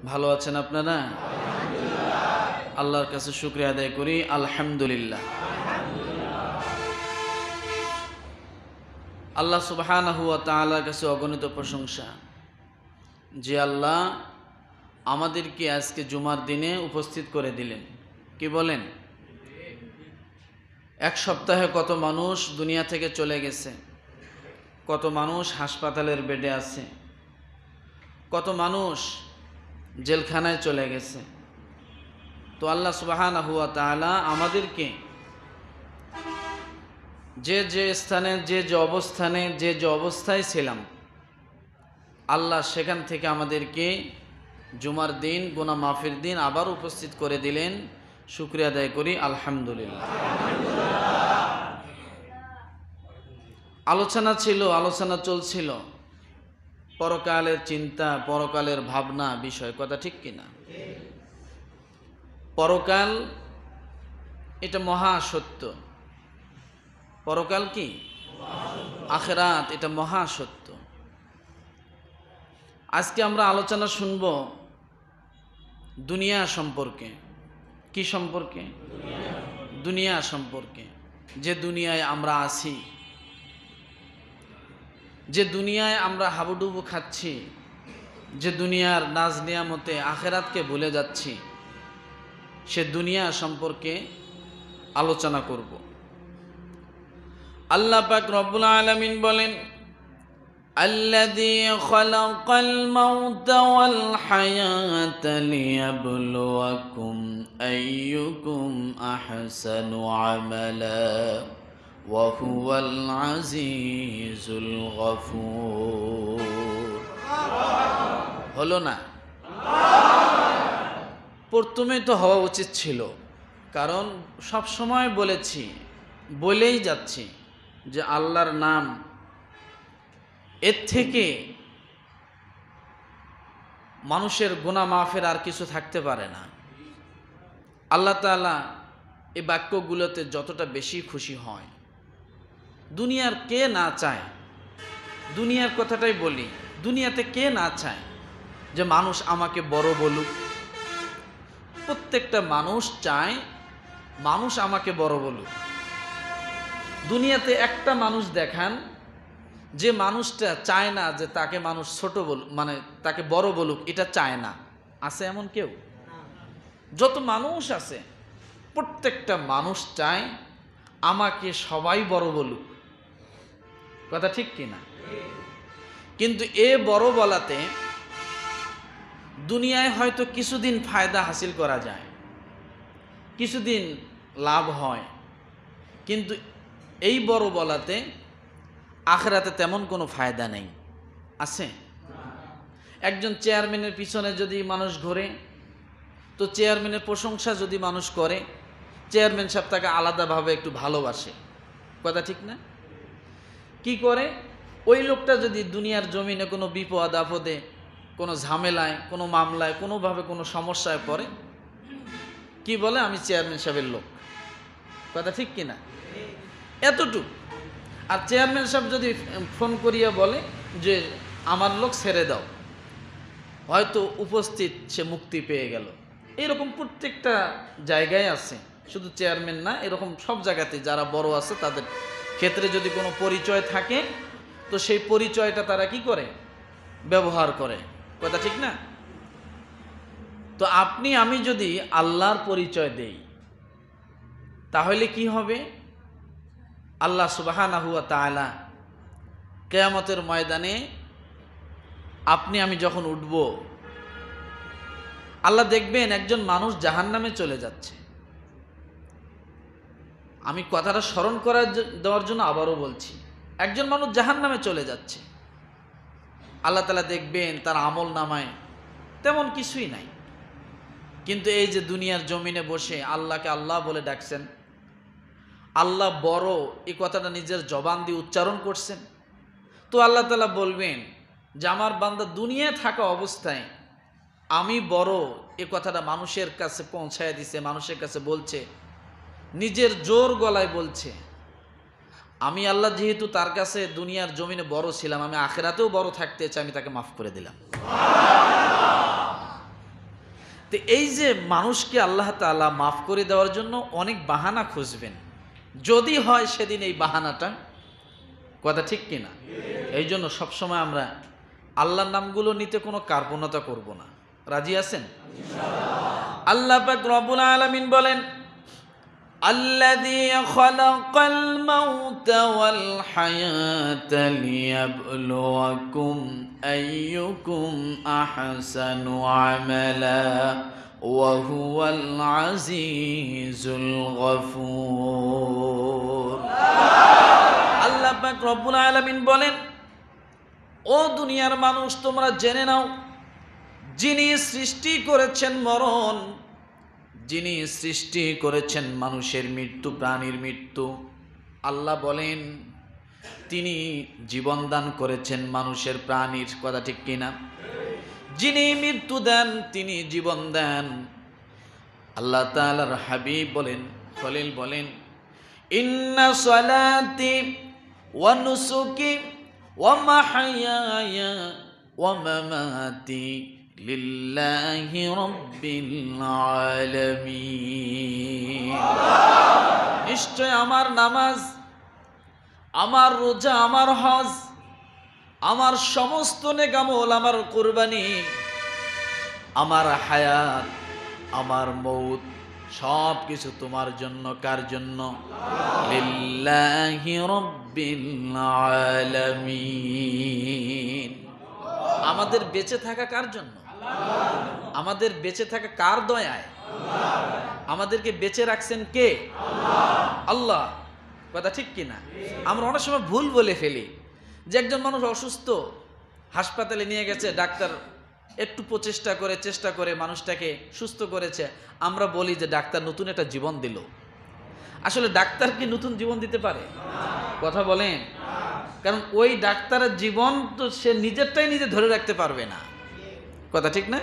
ভালো আছেন আপনারা? আল্লাহর কাছে শুকরিয়া আদায় করি, আলহামদুলিল্লাহ। আল্লাহ সুবহানাহু ওয়া তাআলার কাছে অগণিত প্রশংসা যে আল্লাহ আমাদেরকে আজকে জুমার দিনে উপস্থিত করে দিলেন। কি বলেন? এক সপ্তাহে কত মানুষ দুনিয়া থেকে চলে গেছে, কত মানুষ হাসপাতালের বেডে আছে, কত মানুষ জেলখানায় চলে গেছে। তো আল্লাহ সুবহানাহু ওয়া তাআলা আমাদেরকে যে যে স্থানে যে অবস্থানে যে অবস্থায় ছিলাম, আল্লাহ সেখান থেকে আমাদেরকে জুমার দিন, গুনাহ মাফের দিন আবার উপস্থিত করে দিলেন। শুকরিয়া আদায় করি, আলহামদুলিল্লাহ। আলোচনা চলছিল পরকালের চিন্তা, পরকালের ভাবনা বিষয়, কথা ঠিক কিনা? পরকাল এটা মহা সত্য। পরকাল কি? আখিরাত, এটা মহা সত্য। আজকে আমরা আলোচনা শুনব দুনিয়া সম্পর্কে। কি সম্পর্কে? দুনিয়া সম্পর্কে। যে দুনিয়ায় আমরা আছি, যে দুনিয়ায় আমরা হাবুডুবু খাচ্ছি, যে দুনিয়ার নাজ নিয়ামতে আখিরাতকে ভুলে যাচ্ছি, সে দুনিয়া সম্পর্কে আলোচনা করব। আল্লাহ পাক রব্বুল আলামিন বলেন, আল্লাযী খালাকাল মাউতা ওয়াল হায়াতা লিয়াবলুয়াকুম আইয়ুকুম আহসানু আমালা ওয়া হুয়াল আজিজুল গফুর। হলো না? প্রথমে তো হওয়া উচিত ছিল, কারণ সব সময় বলেই যাচ্ছি যে আল্লাহর নাম, এর থেকে মানুষের গুনাহ মাফের আর কিছু থাকতে পারে না। আল্লাহ তাআলা এই বাক্যগুলোতে যতটা বেশি খুশি হয়, দুনিয়ার কে না চায়, দুনিয়ার কথাটাই বলি, দুনিয়াতে কে না চায় যে মানুষ আমাকে বড় বলুক? প্রত্যেকটা মানুষ চায় মানুষ আমাকে বড় বলুক। দুনিয়াতে একটা মানুষ দেখান যে মানুষটা চায় না যে তাকে মানুষ ছোট বলুক, মানে তাকে বড় বলুক, এটা চায় না। আছে এমন কেউ? যত মানুষ আছে প্রত্যেকটা মানুষ চায় আমাকে সবাই বড় বলুক, কথা ঠিক কিনা? কিন্তু এ বড় বলাতে দুনিয়ায় হয়তো কিছুদিন ফায়দা হাসিল করা যায়, কিছুদিন লাভ হয়, কিন্তু এই বড় বলাতে আখিরাতে তেমন কোনো ফায়দা নেই। আছে? একজন চেয়ারম্যানের পিছনে যদি মানুষ ঘোরে, তো চেয়ারম্যানের প্রশংসা যদি মানুষ করে, চেয়ারম্যান সাহেব তাকে আলাদাভাবে একটু ভালোবাসে, কথা ঠিক না? কি করে? ওই লোকটা যদি দুনিয়ার জমিনে কোনো বিপদ আপদে, কোনো ঝামেলায়, কোনো মামলায়, কোনোভাবে কোনো সমস্যায় পড়ে, কি বলে? আমি চেয়ারম্যান সাহেবের লোক, কথা ঠিক কিনা? এতটুক। আর চেয়ারম্যান সাহেব যদি ফোন করিয়া বলে যে আমার লোক ছেড়ে দাও, হয়তো উপস্থিত সে মুক্তি পেয়ে গেল। এরকম প্রত্যেকটা জায়গায় আছে, শুধু চেয়ারম্যান না, এরকম সব জায়গাতে যারা বড় আছে তাদের ক্ষেত্রে যদি কোনো পরিচয় থাকে, তো সেই পরিচয়টা তারা কি করে? ব্যবহার করে, কথা ঠিক না? তো আপনি আমি যদি আল্লাহর পরিচয় দেই, তাহলে কি হবে? আল্লাহ সুবহানাহু ওয়া তাআলা কিয়ামতের ময়দানে আপনি আমি যখন উঠব, আল্লাহ দেখবেন একজন মানুষ জাহান্নামে চলে যাচ্ছে। আমি কথাটা স্মরণ দেওয়ার জন্য আবারও বলছি, একজন মানুষ জাহান্নামে চলে যাচ্ছে। আল্লাহ তাআলা দেখবেন তার আমল নামায় তেমন কিছুই নাই, কিন্তু এই যে দুনিয়ার জমিনে বসে আল্লাহকে আল্লাহ বলে ডাকছেন, আল্লাহ বড়, এই কথাটা নিজের জবান দিয়ে উচ্চারণ করছেন, তো আল্লাহ তাআলা বলবেন যে আমার বান্দা দুনিয়ায় থাকা অবস্থায় আমি বড়, এ কথাটা মানুষের কাছে পৌঁছায় দিছে, মানুষের কাছে বলছে, নিজের জোর গলায় বলছে। আমি আল্লাহ যেহেতু তার কাছে দুনিয়ার জমিনে বড় ছিলাম, আমি আখিরাতেও বড় থাকতে চাই, আমি তাকে মাফ করে দিলাম। তো এই যে মানুষকে আল্লাহ তাআলা মাফ করে দেওয়ার জন্য অনেক বাহানা খুঁজবেন, যদি হয় সেদিন এই বাহানাটা, কথা ঠিক কিনা? এই জন্য সবসময় আমরা আল্লাহর নামগুলো নিতে কোনো কার্পণ্যতা করব না। রাজি আছেন? আল্লাহ পাক রব্বুল আলামিন বলেন, আল্লাযী খালাকাল মাউতা ওয়াল হায়াতা লিয়াবলুয়াকুম আইয়ুকুম আহসানু আমালা ওয়া হুয়াল আজিজুল গফুর। আল্লাহ পাক রব্বুল আলামিন বলেন, ও দুনিয়ার মানুষ, তোমরা জেনে নাও, যিনি সৃষ্টি করেছেন মরণ, যিনি সৃষ্টি করেছেন মানুষের মৃত্যু, প্রাণীর মৃত্যু, আল্লাহ বলেন তিনি জীবন দান করেছেন মানুষের, প্রাণীর, কথা ঠিক কিনা? যিনি মৃত্যু দেন তিনি জীবন দেন। আল্লাহ তাআলার হাবিব বলেন, খলিল বলেন, ইন্না সালাতি ওয়া নুসুকি ওয়া মাহইয়ায়া ওয়া মামাতি লিল্লাহি রাব্বিল আলামিন। নিশ্চয় আমার নামাজ, আমার রোজা, আমার হজ, আমার সমস্ত নেক আমল, আমার কুরবানি, আমার হায়াত, আমার মৌত, সব কিছু তোমার জন্য। কার জন্য? লিল্লাহি রাব্বিল আলামিন। আমাদের বেঁচে থাকা কার জন্য? আমাদের বেঁচে থাকা কার দয়ায়? আমাদেরকে বেঁচে রাখছেন কে? আল্লাহ। কথা ঠিক কিনা? আমরা অনেক সময় ভুল বলে ফেলি যে একজন মানুষ অসুস্থ, হাসপাতালে নিয়ে গেছে, ডাক্তার একটু চেষ্টা করে মানুষটাকে সুস্থ করেছে, আমরা বলি যে ডাক্তার নতুন একটা জীবন দিল। আসলে ডাক্তার কি নতুন জীবন দিতে পারে? কথা বলেন। কারণ ওই ডাক্তারের জীবন তো সে নিজেরটাই নিজে ধরে রাখতে পারবে না। কথা ঠিক না?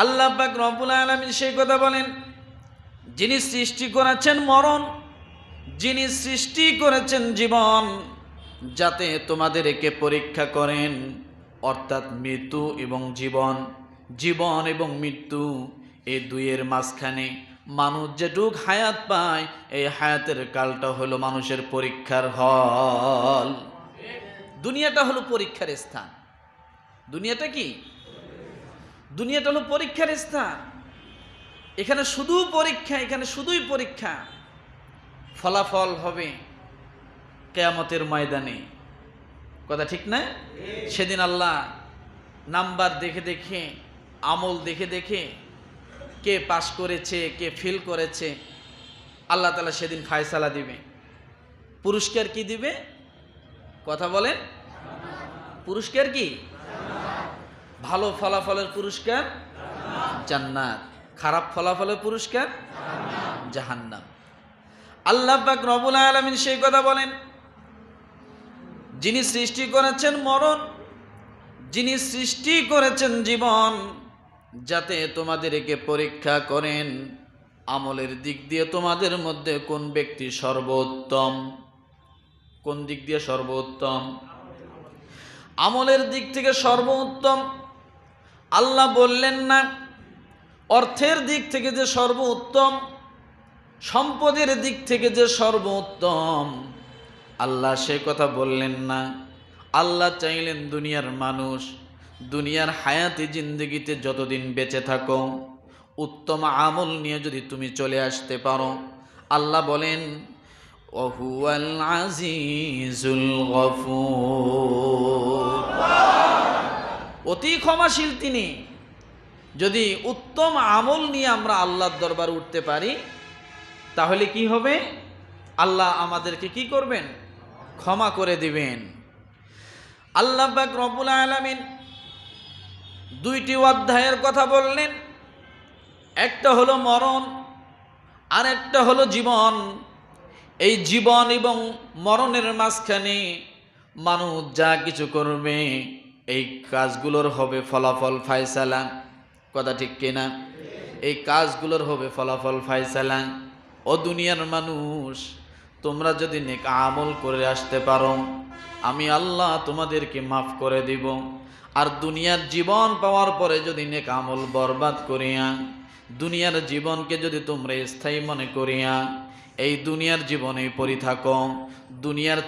আল্লাহ পাক রব্বুল আলামিন সেই কথা বলেন, যিনি সৃষ্টি করেছেন মরণ, যিনি সৃষ্টি করেছেন জীবন, যাতে তোমাদেরকে পরীক্ষা করেন। অর্থাৎ মৃত্যু এবং জীবন, জীবন এবং মৃত্যু, এই দুইয়ের মাঝখানে মানুষ যেটুক হায়াত পায়, এই হায়াতের কালটা হলো মানুষের পরীক্ষার হল। দুনিয়াটা হলো পরীক্ষার স্থান। দুনিয়াটা কি? দুনিয়াটা হলো পরীক্ষার স্থান। এখানে শুধু পরীক্ষা, এখানে শুধুই পরীক্ষা। ফলাফল হবে কিয়ামতের ময়দানে। কথা ঠিক না? সেদিন আল্লাহ নাম্বার দেখে দেখে, আমল দেখে দেখে, কে পাস করেছে কে ফেল করেছে, আল্লাহ তাআলা সেদিন ফায়সালা দিবে। পুরস্কার কি দিবে? কথা বলেন। পুরস্কার কি? ভালো ফলাফলের পুরস্কার জান্নাত, খারাপ ফলাফলের পুরস্কার জাহান্নাম। আল্লাহ পাক রব্বুল আলামিন সেই কথা বলেন, যিনি সৃষ্টি করেছেন মরণ, যিনি সৃষ্টি করেছেন জীবন, যাতে তোমাদেরকে পরীক্ষা করেন আমলের দিক দিয়ে তোমাদের মধ্যে কোন ব্যক্তি সর্বোত্তম। কোন দিক দিয়ে সর্বোত্তম? আমলের দিক থেকে সর্বোত্তম। আল্লাহ বললেন না অর্থের দিক থেকে যে সর্বোত্তম, সম্পদের দিক থেকে যে সর্বোত্তম, আল্লাহ সে কথা বললেন না। আল্লাহ চাইলেন দুনিয়ার মানুষ দুনিয়ার হায়াতে জিন্দগিতে যতদিন বেঁচে থাকো, উত্তম আমল নিয়ে যদি তুমি চলে আসতে পারো, আল্লাহ বলেন ওহুয়াল আজিজুল গফুর, অতি ক্ষমাশীল তিনি। যদি উত্তম আমল নিয়ে আমরা আল্লাহর দরবারে উঠতে পারি, তাহলে কি হবে? আল্লাহ আমাদেরকে কি করবেন? ক্ষমা করে দিবেন। আল্লাহ পাক রব্বুল আলামিন দুইটি অধ্যায়ের কথা বললেন, একটা হলো মরণ আর একটা হলো জীবন। এই জীবন এবং মরণের মাঝখানে মানুষ যা কিছু করবে, এই কাজগুলোর হবে ফলাফল ফায়সালা। কথা ঠিক কিনা? এই কাজগুলোর হবে ফলাফল ফায়সালা। ও দুনিয়ার মানুষ, তোমরা যদি নেক আমল করে আসতে পারো, আমি আল্লাহ তোমাদেরকে মাফ করে দিব। আর দুনিয়ার জীবন পাওয়ার পরে যদি নেক আমল বরবাদ করিয়া দুনিয়ার জীবনকে যদি তোমরা স্থায়ী মনে করিয়া এই দুনিয়ার জীবনে পড়ে থাকো, দুনিয়ার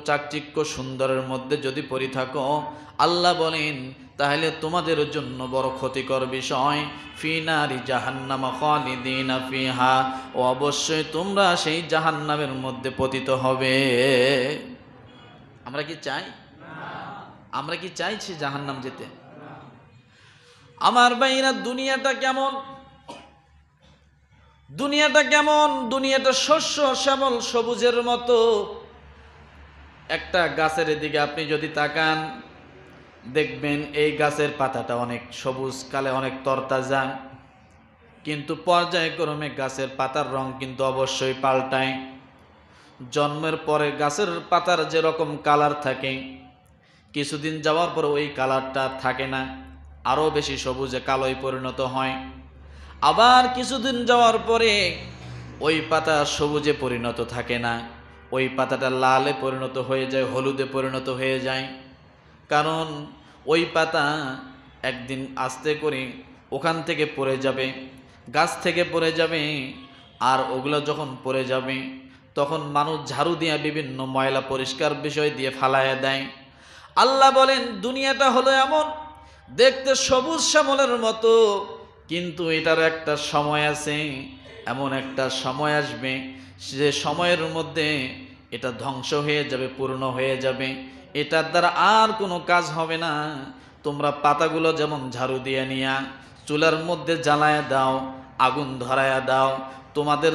চাকচিক্য সুন্দরের মধ্যে যদি পড়ে থাকো, আল্লাহ বলেন তাহলে তোমাদের জন্য বড় ক্ষতিকর বিষয়, ফি নারি জাহান্নাম খালিদিনা ফিহা, ও অবশ্যই তোমরা সেই জাহান্নামের মধ্যে পতিত হবে। আমরা কি চাই? আমরা কি চাইছি জাহান্নাম যেতে? আমার ভাইরা, দুনিয়াটা কেমন? দুনিয়াটা কেমন? দুনিয়াটা শস্য শ্যামল সবুজের মতো। একটা গাছের দিকে আপনি যদি তাকান, দেখবেন এই গাছের পাতাটা অনেক সবুজ কালে, অনেক তরতাজা, কিন্তু পর্যায়ক্রমে গাছের পাতার রং কিন্তু অবশ্যই পাল্টায়। জন্মের পরে গাছের পাতার যেরকম কালার থাকে, কিছুদিন যাওয়ার পর ওই কালারটা থাকে না, আরও বেশি সবুজে কালোয় পরিণত হয়। আবার কিছুদিন যাওয়ার পরে ওই পাতা সবুজে পরিণত থাকে না, ওই পাতাটা লালে পরিণত হয়ে যায়, হলুদে পরিণত হয়ে যায়। কারণ ওই পাতা একদিন আস্তে করে ওখান থেকে পড়ে যাবে, গাছ থেকে পড়ে যাবে, আর ওগুলো যখন পড়ে যাবে তখন মানুষ ঝাড়ু দিয়ে বিভিন্ন ময়লা পরিষ্কার বিষয় দিয়ে ফালাইয়া দেয়। আল্লাহ বলেন দুনিয়াটা হলো এমন, দেখতে সবুজ শ্যামলের মতো, কিন্তু এটার একটা সময় আছে, এমন একটা সময় আসবে যে সময়ের মধ্যে এটা ধ্বংস হয়ে যাবে, পূর্ণ হয়ে যাবে, এটার দ্বারা আর কোনো কাজ হবে না। তোমরা পাতাগুলো যেমন ঝাড়ু দিয়ে নিয়া চুলার মধ্যে জ্বালায়া দাও, আগুন ধরায়া দাও, তোমাদের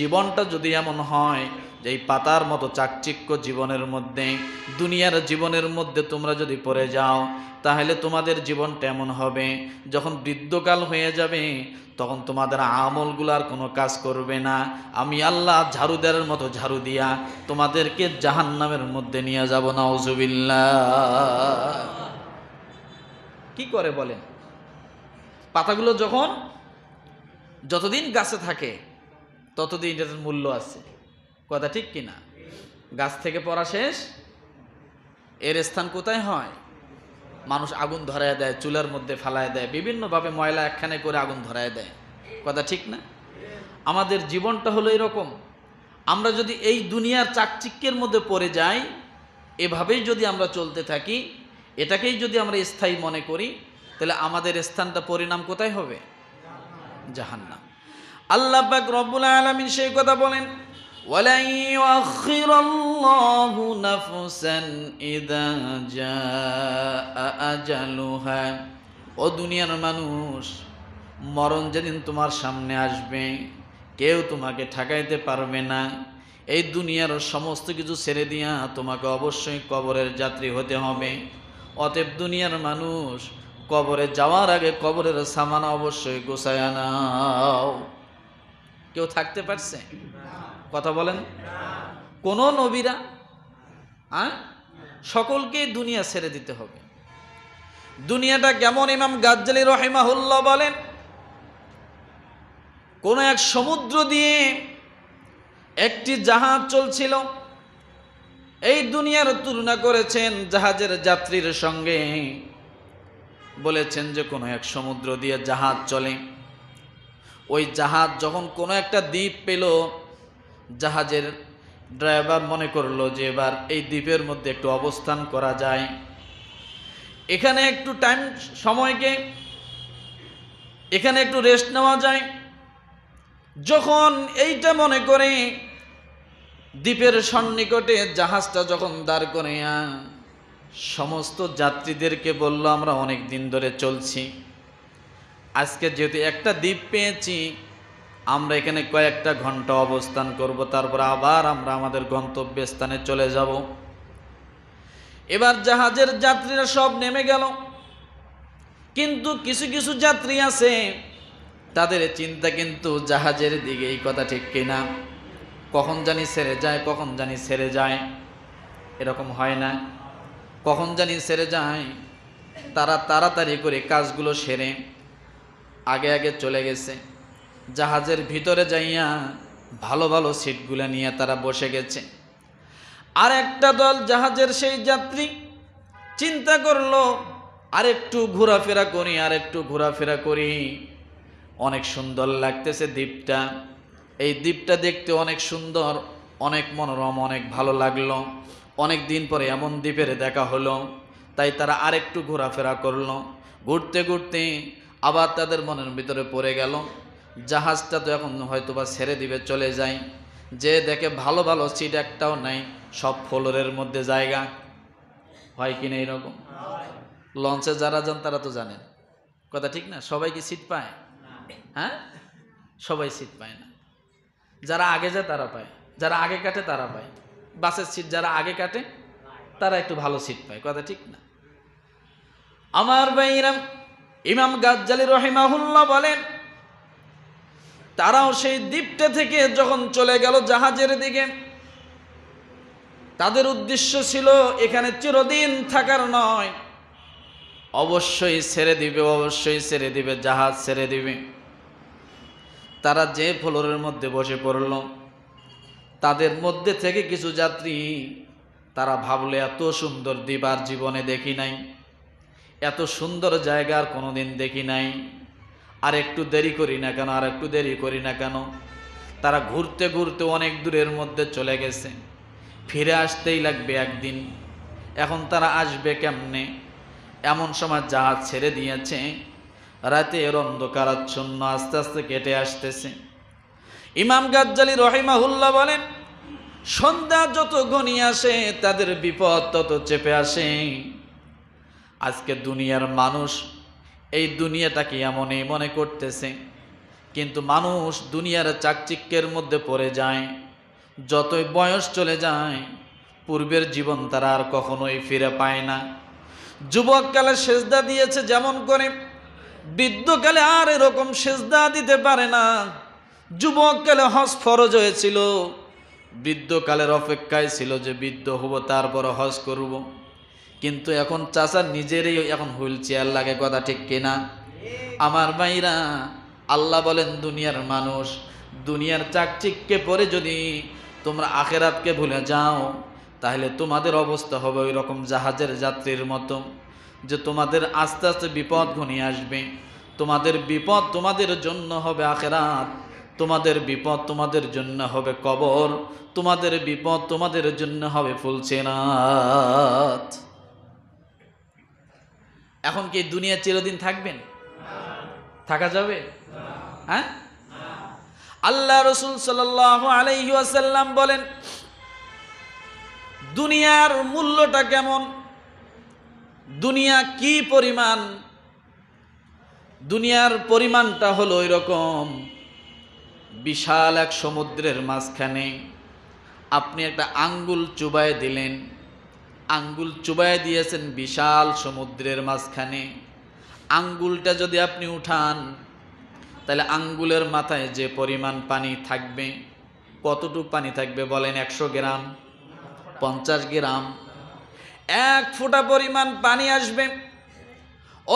জীবনটা যদি এমন হয় যে এই পাতার মতো চাকচিক্য জীবনের মধ্যে, দুনিয়ার জীবনের মধ্যে তোমরা যদি পড়ে যাও, তাহলে তোমাদের জীবনটা এমন হবে, যখন বৃদ্ধকাল হয়ে যাবে তখন তোমাদের আমলগুলো আর কোনো কাজ করবে না। আমি আল্লাহ ঝাড়ুদারের মতো ঝাড়ু দিয়া তোমাদেরকে জাহান্নামের মধ্যে নিয়ে যাব, নাউজুবিল্লাহ। কি করে বলেন? পাতাগুলো যতদিন গাছে থাকে ততদিন এটার মূল্য আছে, কথা ঠিক কিনা? গাছ থেকে পড়া শেষ, এর স্থান কোথায় হয়? মানুষ আগুন ধরায় দেয়, চুলার মধ্যে ফালায় দেয়, বিভিন্নভাবে ময়লা একখানে করে আগুন ধরায় দেয়, কথা ঠিক না? আমাদের জীবনটা হলো এরকম। আমরা যদি এই দুনিয়ার চাকচিক্যের মধ্যে পড়ে যাই, এভাবেই যদি আমরা চলতে থাকি, এটাকেই যদি আমরা স্থায়ী মনে করি, তাহলে আমাদের স্থানটা পরিণাম কোথায় হবে? জাহান্নাম। আল্লাহ পাক রব্বুল আলামিন সেই কথা বলেন, ওয়ালা ইউআখিরুল্লাহু নাফসান ইযা জাআ আজালুহা। ও দুনিয়ার মানুষ, মরণ যেদিন তোমার সামনে আসবে কেউ তোমাকে ঠকাইতে পারবে না। এই দুনিয়ার সমস্ত কিছু ছেড়ে দিয়া তোমাকে অবশ্যই কবরের যাত্রী হতে হবে। অতএব দুনিয়ার মানুষ, কবরে যাওয়ার আগে কবরের সামান অবশ্যই গোছায়া নাও। কেউ থাকতে পারছে? কথা বলেন। কোন নবীরা সকলকে দুনিয়া ছেড়ে দিতে হবে। দুনিয়াটা কেমন? ইমাম গাজ্জালী রাহিমাহুল্লাহ বলেন, কোন এক সমুদ্র দিয়ে একটি জাহাজ চলছিল। এই দুনিয়ার তুলনা করেছেন জাহাজের যাত্রীর সঙ্গে, বলেছেন যে কোনো এক সমুদ্র দিয়ে জাহাজ চলে। ওই জাহাজ যখন কোনো একটা দ্বীপ পেল, জাহাজের ড্রাইভার মনে করলো যে এবার এই দ্বীপের মধ্যে একটু অবস্থান করা যায়, এখানে একটু সময়কে এখানে একটু রেস্ট নেওয়া যায়। যখন এইটা মনে করে দ্বীপের সন্নিকটে জাহাজটা যখন দাঁড় করে সমস্ত যাত্রীদেরকে বলল, আমরা অনেক দিন ধরে চলছি, আজকে যেহেতু একটা দ্বীপ পেয়েছি, আমরা এখানে কয়েকটা ঘন্টা অবস্থান করব, তারপর আবার আমরা আমাদের গন্তব্যস্থানে চলে যাব। এবার জাহাজের যাত্রীরা সব নেমে গেল, কিন্তু কিছু কিছু যাত্রী আছে তাদের চিন্তা কিন্তু জাহাজের দিকে। এই কথা ঠিক কিনা? কখন জানি ছেড়ে যায়, কখন জানি ছেড়ে যায়, এরকম হয় না? কখন জানি ছেড়ে যায়, তারা তাড়াতাড়ি করে কাজগুলো সেরে আগে আগে চলে গেছে। জাহাজের ভিতরে যাইয়া ভালো ভালো সিটগুলো নিয়ে তারা বসে গেছে। আর একটা দল জাহাজের সেই যাত্রী, চিন্তা করলো আরেকটু ঘোরাফেরা করি, আরেকটু ঘোরাফেরা করি। অনেক সুন্দর লাগতেছে দ্বীপটা, এই দ্বীপটা দেখতে অনেক সুন্দর, অনেক মনোরম, অনেক ভালো লাগলো। অনেক দিন পরে এমন দ্বীপের দেখা হলো, তাই তারা আরেকটু ঘোরাফেরা করলো। ঘুরতে ঘুরতে আবার তাদের মনের ভিতরে পড়ে গেল জাহাজটা তো এখন হয়তো বা ছেড়ে দিবে, চলে যায়। যে দেখে ভালো ভালো সিট একটাও নাই, সব ফ্লোরের মধ্যে জায়গা। হয় কিনা এরকম? লঞ্চে যারা যান তারা তো জানেন কথা, ঠিক না? সবাই কি সিট পায়? হ্যাঁ, সবাই সিট পায় না। যারা আগে যায় তারা পায়, যারা আগে কাটে তারা পায়। বাসের সিট যারা আগে কাটে তারা একটু ভালো সিট পায়, কথা ঠিক না? আমার ভাইরা, ইমাম গাজ্জালী রহিমাহুল্লাহ বলেন, তারাও সেই দ্বীপটা থেকে যখন চলে গেল জাহাজের দিকে, তাদের উদ্দেশ্য ছিল এখানে চিরদিন থাকার নয়, অবশ্যই ছেড়ে দিবে, অবশ্যই ছেড়ে দিবে, জাহাজ ছেড়ে দিবে। তারা যে ফ্লোরের মধ্যে বসে পড়ল, তাদের মধ্যে থেকে কিছু যাত্রী তারা ভাবলো এত সুন্দর দ্বীপ আর জীবনে দেখি নাই, এত সুন্দর জায়গা আর কোনোদিন দেখি নাই, আর একটু দেরি করি না কেন, আর একটু দেরি করি না কেন। তারা ঘুরতে ঘুরতে অনেক দূরের মধ্যে চলে গেছে, ফিরে আসতেই লাগবে একদিন। এখন তারা আসবে কেমনে? এমন সময় জাহাজ ছেড়ে দিয়েছে, রাতের অন্ধকারাচ্ছন্ন আস্তে আস্তে কেটে আসতেছে। ইমাম গাজ্জালী রহিমাহুল্লাহ বলেন, সন্ধ্যা যত ঘনিয়ে আসে তাদের বিপদ তত চেপে আসে। আজকে দুনিয়ার মানুষ এই দুনিয়াটাকে এমনই মনে করতেছে, কিন্তু মানুষ দুনিয়ার চাকচিক্যের মধ্যে পড়ে যায়। যতই বয়স চলে যায় পূর্বের জীবন তারা আর কখনোই ফিরে পায় না। যুবককালে সেজদা দিয়েছে যেমন করে, বৃদ্ধকালে আর এরকম সেজদা দিতে পারে না। যুবককালে হজ ফরজ হয়েছিল, বৃদ্ধকালের অপেক্ষায় ছিল যে বৃদ্ধ হব তারপর হজ করব। কিন্তু এখন চাচার নিজেরই এখন হুইল চেয়ার লাগে, কথা ঠিক কিনা? আমার ভাইরা, আল্লাহ বলেন দুনিয়ার মানুষ দুনিয়ার চাকচিক্যে পড়ে যদি তোমরা আখেরাতকে ভুলে যাও, তাহলে তোমাদের অবস্থা হবে ওই রকম জাহাজের যাত্রীর মতো, যে তোমাদের আস্তে আস্তে বিপদ ঘনিয়ে আসবে। তোমাদের বিপদ তোমাদের জন্য হবে আখেরাত, তোমাদের বিপদ তোমাদের জন্য হবে কবর, তোমাদের বিপদ তোমাদের জন্য হবে ফুলসেরাত। এখন কি দুনিয়া চিরদিন থাকবেন? থাকা যাবে? হ্যাঁ, আল্লাহ রাসূল সাল্লাল্লাহু আলাইহি ওয়াসাল্লাম বলেন, দুনিয়ার মূল্যটা কেমন, দুনিয়া কি পরিমাণ? দুনিয়ার পরিমাণটা হলো ওই রকম, বিশাল এক সমুদ্রের মাঝখানে আপনি একটা আঙ্গুল চুবায় দিলেন, আঙ্গুল চুবায় দিয়েছেন বিশাল সমুদ্রের মাঝখানে। আঙ্গুলটা যদি আপনি উঠান, তাহলে আঙ্গুলের মাথায় যে পরিমাণ পানি থাকবে, কতটুকু পানি থাকবে বলেন? 100 গ্রাম, 50 গ্রাম, 1 ফোঁটা পরিমাণ পানি আসবে।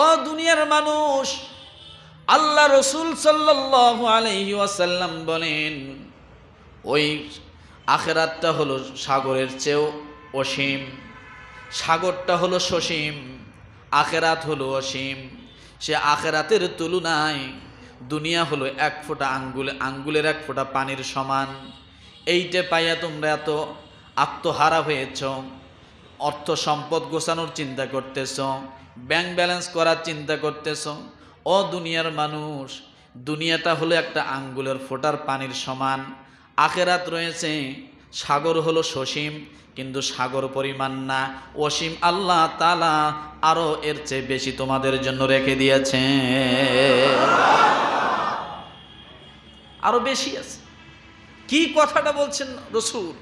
ও দুনিয়ার মানুষ, আল্লাহ রসুল সাল্লাল্লাহু আলাইহি ওয়াসাল্লাম বলেন, ওই আখেরাতটা হলো সাগরের চেয়েও অসীম, সাগরটা হলো সসীম, আখেরাত হলো অসীম। সে আখেরাতের তুলনায় দুনিয়া হলো 1 ফোঁটা আঙ্গুলের 1 ফোঁটা পানির সমান। এইটা পাইয়া তোমরা এত আত্মহারা হয়েছ, অর্থ সম্পদ গোছানোর চিন্তা করতেছ, ব্যাংক ব্যালেন্স করার চিন্তা করতেছ। ও দুনিয়ার মানুষ, দুনিয়াটা হলো একটা আঙ্গুলের ফোঁটার পানির সমান, আখেরাত রয়েছে, সাগর হলো সসীম, কিন্তু সাগর পরিমাণ না, অসীম। আল্লাহ তাআলা আরো এর চেয়ে বেশি তোমাদের জন্য রেখে দিয়েছে, আরো বেশি আছে। কি কথাটা বলছেন রাসূল?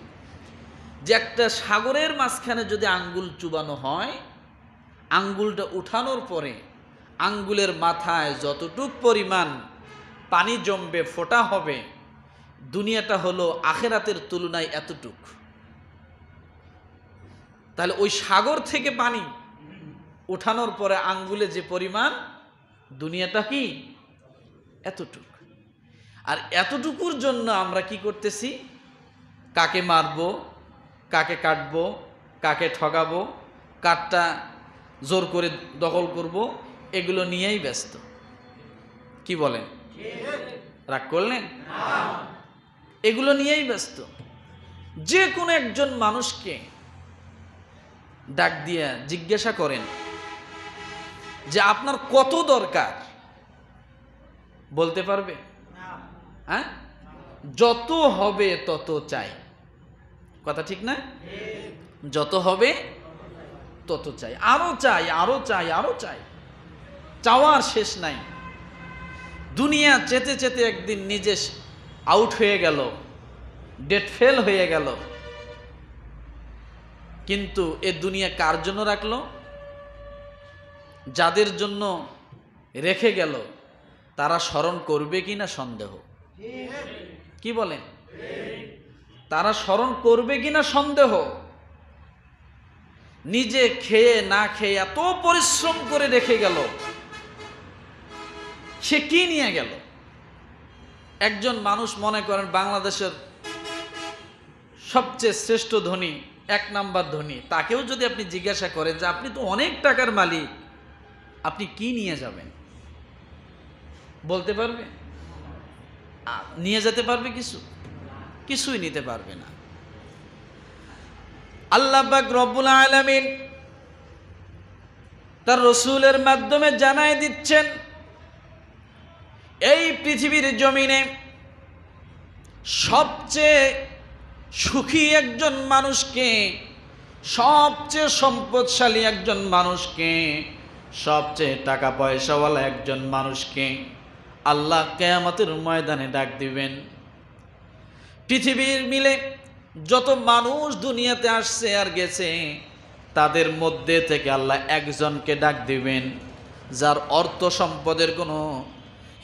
যে একটা সাগরের মাঝখানে যদি আঙ্গুল চুবানো হয়, আঙ্গুলটা উঠানোর পরে আঙ্গুলের মাথায় যতটুক পরিমাণ পানি জমবে, ফোঁটা হবে, দুনিয়াটা হলো আখেরাতের তুলনায় এতটুক। তাহলে ওই সাগর থেকে পানি উঠানোর পরে আঙ্গুলে যে পরিমাণ, দুনিয়াটা কি এতটুক। আর এতটুকুর জন্য আমরা কি করতেছি? কাকে মারবো, কাকে কাটবো, কাকে ঠগাবো, কারটা জোর করে দখল করব, এগুলো নিয়েই ব্যস্ত। কি বলেন? রাগ করলেন? এগুলো নিয়েই ব্যস্ত। যে কোনো একজন মানুষকে ডাক দিয়ে জিজ্ঞাসা করেন যে আপনার কত দরকার, বলতে পারবে? হ্যাঁ, যত হবে তত চাই। কথা ঠিক না? যত হবে তত চাই, আরো চাই, আরো চাই, আরো চাই, চাওয়ার শেষ নাই। দুনিয়া চেতে চেতে একদিন নিজে আউট হয়ে গেল, ডেট ফেল হয়ে গেল। কিন্তু এ দুনিয়া কার জন্য রাখলো? যাদের জন্য রেখে গেল তারা স্মরণ করবে কিনা সন্দেহ। কি বলেন? তারা স্মরণ করবে কিনা সন্দেহ। নিজে খেয়ে না খেয়ে এত পরিশ্রম করে রেখে গেল, সে কি নিয়ে গেল? একজন মানুষ মনে করেন বাংলাদেশের সবচেয়ে শ্রেষ্ঠ ধনী, 1 নাম্বার ধনী, তাকেও যদি আপনি জিজ্ঞাসা করেন যে আপনি তো অনেক টাকার মালিক, আপনি কি নিয়ে যাবেন? বলতে পারবে? নিয়ে যেতে পারবে কিছু? কিছুই নিতে পারবে না। আল্লাহ পাক রব্বুল আলামিন তার রাসূলের মাধ্যমে জানায় দিচ্ছেন, এই পৃথিবীর জমিনে সবচেয়ে সুখী একজন মানুষকে, সবচেয়ে সম্পদশালী একজন মানুষকে, সবচেয়ে টাকা পয়সাওয়ালা একজন মানুষকে আল্লাহ কিয়ামতের ময়দানে ডাক দিবেন। পৃথিবীর মিলে যত মানুষ দুনিয়াতে আসছে আর গেছে, তাদের মধ্যে থেকে আল্লাহ একজনকে ডাক দিবেন যার অর্থ সম্পদের কোনো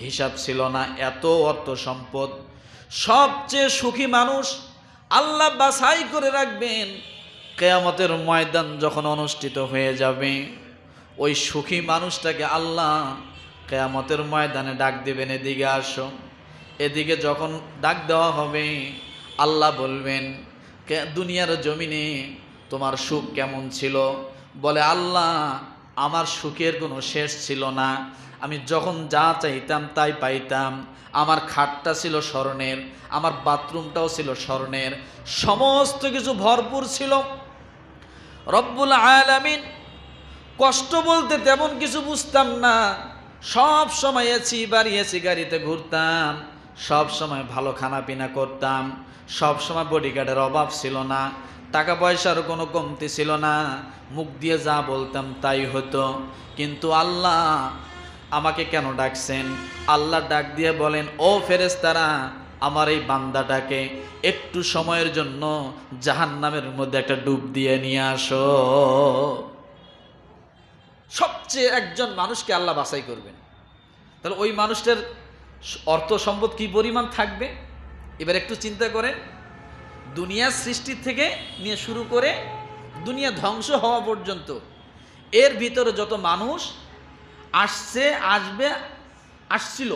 হিসাব ছিল না, এত অর্থ সম্পদ। সবচেয়ে সুখী মানুষ আল্লাহ বাছাই করে রাখবেন। কিয়ামতের ময়দান যখন অনুষ্ঠিত হয়ে যাবে, ওই সুখী মানুষটাকে আল্লাহ কিয়ামতের ময়দানে ডাক দিবেন, এদিকে আসো। এদিকে যখন ডাক দেওয়া হবে, আল্লাহ বলবেন, দুনিয়ার জমিনে তোমার সুখ কেমন ছিল? বলে, আল্লাহ আমার সুখের কোনো শেষ ছিল না, আমি যখন যা চাইতাম তাই পাইতাম। আমার খাটটা ছিল স্বর্ণের, আমার বাথরুমটাও ছিল স্বর্ণের, সমস্ত কিছু ভরপুর ছিল। রব্বুল আলামিন কষ্ট বলতে তেমন কিছু বুঝতাম না, সব সময় এসি বাড়িয়েছি, গাড়িতে ঘুরতাম, সব সময় ভালো খানা পিনা করতাম, সব সময় বডিগার্ডের অভাব ছিল না, টাকা পয়সার কোনো কমতি ছিল না, মুখ দিয়ে যা বলতাম তাই হতো। কিন্তু আল্লাহ আমাকে কেন ডাকছেন? আল্লাহ ডাক দিয়ে বলেন, ও ফেরেশতারা, আমার এই বান্দাটাকে একটু সময়ের জন্য জাহান্নামের মধ্যে একটা ডুব দিয়ে নিয়ে আসো। সবচেয়ে একজন মানুষকে আল্লাহ বাছাই করবেন। তাহলে ওই মানুষটার অর্থ সম্পদ কি পরিমাণ থাকবে? এবার একটু চিন্তা করেন। দুনিয়ার সৃষ্টির থেকে নিয়ে শুরু করে দুনিয়া ধ্বংস হওয়া পর্যন্ত এর ভিতরে যত মানুষ আসছে, আসবে, আসছিল,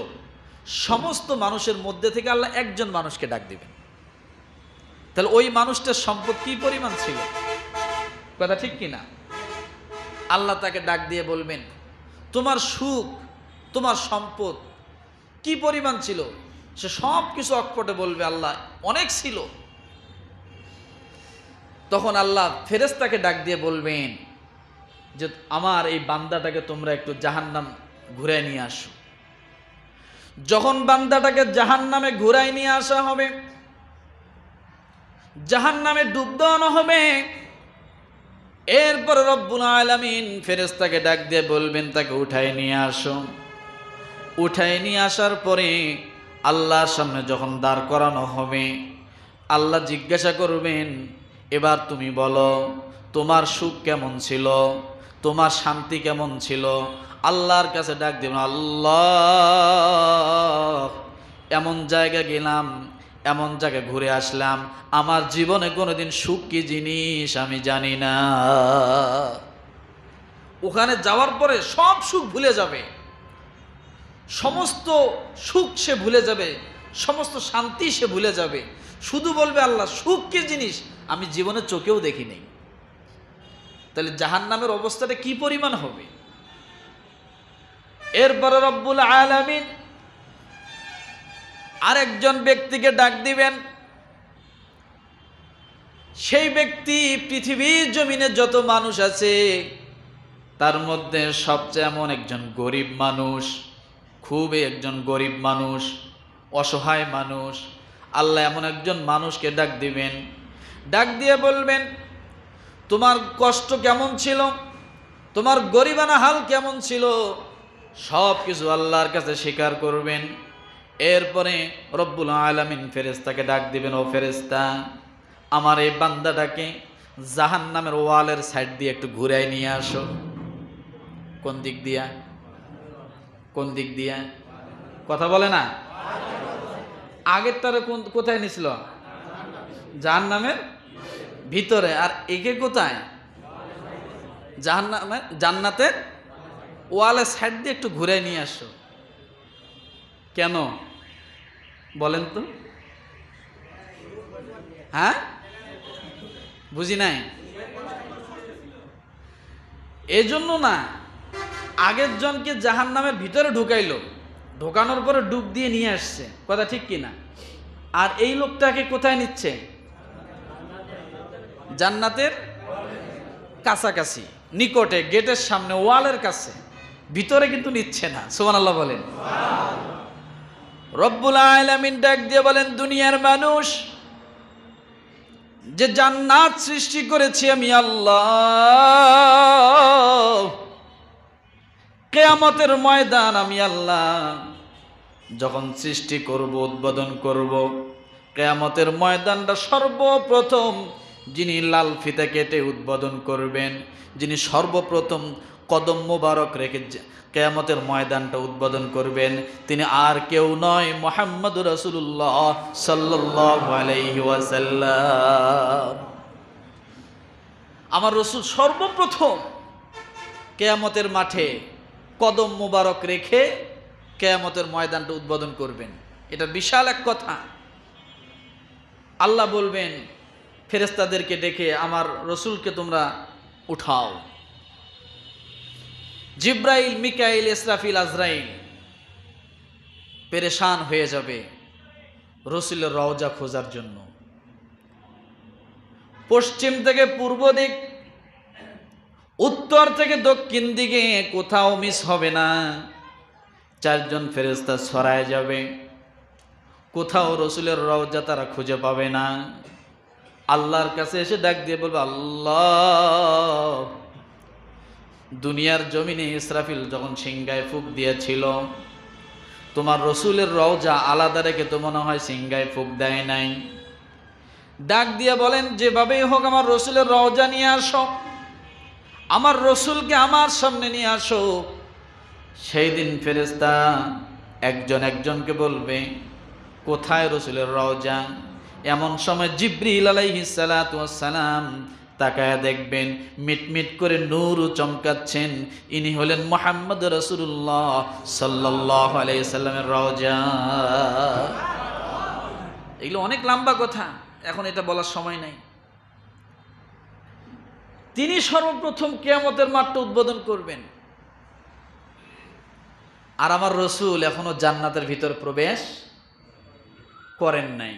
সমস্ত মানুষের মধ্যে থেকে আল্লাহ একজন মানুষকে ডাক দিবেন। তাহলে ওই মানুষটার সম্পদ কি পরিমাণ ছিল? কথা ঠিক কিনা? আল্লাহ তাকে ডাক দিয়ে বলবেন, তোমার সুখ, তোমার সম্পদ কি পরিমাণ ছিল? সে সব কিছু অকপটে বলবে, আল্লাহ অনেক ছিল। তখন আল্লাহ ফেরেশতাকে ডাক দিয়ে বলবেন যে আমার এই বান্দাটাকে তোমরা একটু জাহান্নাম ঘুরায় নিয়ে আসো। যখন বান্দাটাকে জাহান্নামে ঘুরায় নিয়ে আসা হবে, জাহান্নামে ডুব দেওয়ানো হবে, এরপর রব্বুল আলামিন ফেরেশতাকে ডাক দিয়ে বলবেন তাকে উঠায় নিয়ে আসো। উঠায় নিয়ে আসার পরে আল্লাহর সামনে যখন দাঁড় করানো হবে, আল্লাহ জিজ্ঞাসা করবেন, এবার তুমি বলো তোমার সুখ কেমন ছিল, তোমার শান্তি কেমন ছিল? আল্লাহর কাছে ডাক দিবেন, আল্লাহ এমন জায়গা গেলাম, এমন জায়গায় ঘুরে আসলাম, আমার জীবনে কোনোদিন সুখ কি জিনিস আমি জানি না। ওখানে যাওয়ার পরে সব সুখ ভুলে যাবে, সমস্ত সুখ সে ভুলে যাবে, সমস্ত শান্তি সে ভুলে যাবে, শুধু বলবে আল্লাহ সুখ কি জিনিস আমি জীবনে চোখেও দেখি নাই। তাহলে জাহান্নামের অবস্থাটা কি পরিমাণ হবে। এরপরে রব্বুল আলামিন আরেকজন ব্যক্তিকে ডাক দিবেন। সেই ব্যক্তি পৃথিবীর জমিনে যত মানুষ আছে তার মধ্যে সবচেয়ে এমন একজন গরিব মানুষ, খুবই একজন গরিব মানুষ, অসহায় মানুষ। আল্লাহ এমন একজন মানুষকে ডাক দিবেন, ডাক দিয়ে বলবেন তোমার কষ্ট কেমন ছিল, তোমার গরিবানা হাল কেমন ছিল, সব কিছু আল্লাহর কাছে স্বীকার করবেন। এরপরে রব্বুল আলামিন ফেরেশতাকে ডাক দিবেন, ও ফেরেশতা, আমার এই বান্দাটাকে জাহান্নামের ওয়ালের সাইড দিয়ে একটু ঘুরাই নিয়ে আসো। কোন দিক দিয়া? কোন দিক দিয়া? কথা বলে না। আগেরটারে কোথায় নিছিল? জাহান্নামের ভিতরে। আর একে কোথায়? জাহান্নামের জান্নাতের ওয়ালের সাইড দিয়ে একটু ঘুরাই নিয়ে আসো। কেন বলেন তো? হ্যাঁ, বুঝি নাই। এজন্য না, আগের জনকে জাহান্নামের ভিতরে ঢুকাইলো, ঢোকানোর পরে ডুব দিয়ে নিয়ে আসছে, কথা ঠিক কিনা? আর এই লোকটাকে কোথায় নিচ্ছে? জান্নাতের কাছাকাছি, নিকটে, গেটের সামনে, ওয়ালের কাছে, ভিতরে কিন্তু নিচ্ছে না। সুবহানাল্লাহ বলেন। রব্বুল আলামিন ডাক দিয়ে বলেন, দুনিয়ার মানুষ, যে জান্নাত সৃষ্টি করেছি আমি আল্লাহ, কিয়ামতের ময়দান আমি আল্লাহ যখন সৃষ্টি করব, উদ্বোধন করব, কিয়ামতের ময়দানটা সর্বপ্রথম যিনি লাল ফিতা কেটে উদ্বোধন করবেন, যিনি সর্বপ্রথম কদম মোবারক রেখে কিয়ামতের ময়দানটা উদ্বোধন করবেন, তিনি আর কেউ নয়, মুহাম্মদুর রাসূলুল্লাহ সাল্লাল্লাহু আলাইহি ওয়াসাল্লাম। আমার রাসূল সর্বপ্রথম কিয়ামতের মাঠে কদম মোবারক রেখে কিয়ামতের ময়দানটা উদ্বোধন করবেন। এটা বিশাল এক কথা। আল্লাহ বলবেন ফেরেশতাদেরকে ডেকে, আমার রাসূলকে তোমরা উঠাও। জিব্রাইল, মিকাইল, ইসরাফিল, আজরাইল পেরেশান হয়ে যাবে রাসূলের রওজা খোঁজার জন্য। পশ্চিম থেকে পূর্ব দিক, উত্তর থেকে দক্ষিণ দিকে কোথাও মিস হবে না। চারজন ফেরেশতা ছড়ায় যাবে, কোথাও রাসূলের রওজা তারা খুঁজে পাবে না। আল্লাহর কাছে এসে ডাক দিয়ে বলবে, আল্লাহ, দুনিয়ার জমিনে ইসরাফিল যখন সিংহায় ফুঁক দিয়েছিল, তোমার রাসূলের রওজা আলাদা রেখে তো মনে হয় সিংহায় ফুঁক দেয় নাই। ডাক দিয়ে বলেন, যেভাবেই হোক আমার রাসূলের রওজা নিয়ে আসো, আমার রাসূলকে আমার সামনে নিয়ে আসো। সেই দিন ফেরেশতা একজন একজনকে বলবে, কোথায় রাসূলের রওজা? এমন সময় জিবরিল আলাইহিস সালাতু ওয়াস সালাম তাকায় দেখবেন মিটমিট করে নূর চমকাচ্ছেন। ইনি হলেন মুহাম্মদ রাসূলুল্লাহ সাল্লাল্লাহু আলাইহি সাল্লামের রওজা। এগুলো অনেক লম্বা কথা, এখন এটা বলার সময় নাই। তিনি সর্বপ্রথম কিয়ামতের মাঠটা উদ্বোধন করবেন। আর আমার রাসূল এখনো জান্নাতের ভিতর প্রবেশ করেন নাই।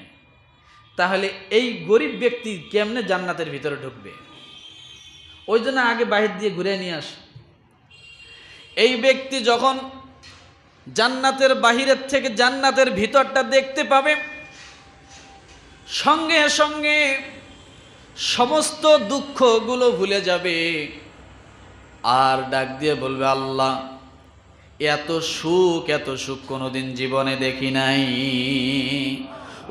তাহলে এই গরিব ব্যক্তি কেমনে জান্নাতের ভিতরে ঢুকবে? ওই জন্য আগে বাহির দিয়ে ঘুরে নিয়ে আস। এই ব্যক্তি যখন জান্নাতের বাহিরের থেকে জান্নাতের ভিতরটা দেখতে পাবে, সঙ্গে সঙ্গে সমস্ত দুঃখগুলো ভুলে যাবে আর ডাক দিয়ে বলবে, আল্লাহ, এত সুখ কোনোদিন জীবনে দেখি নাই।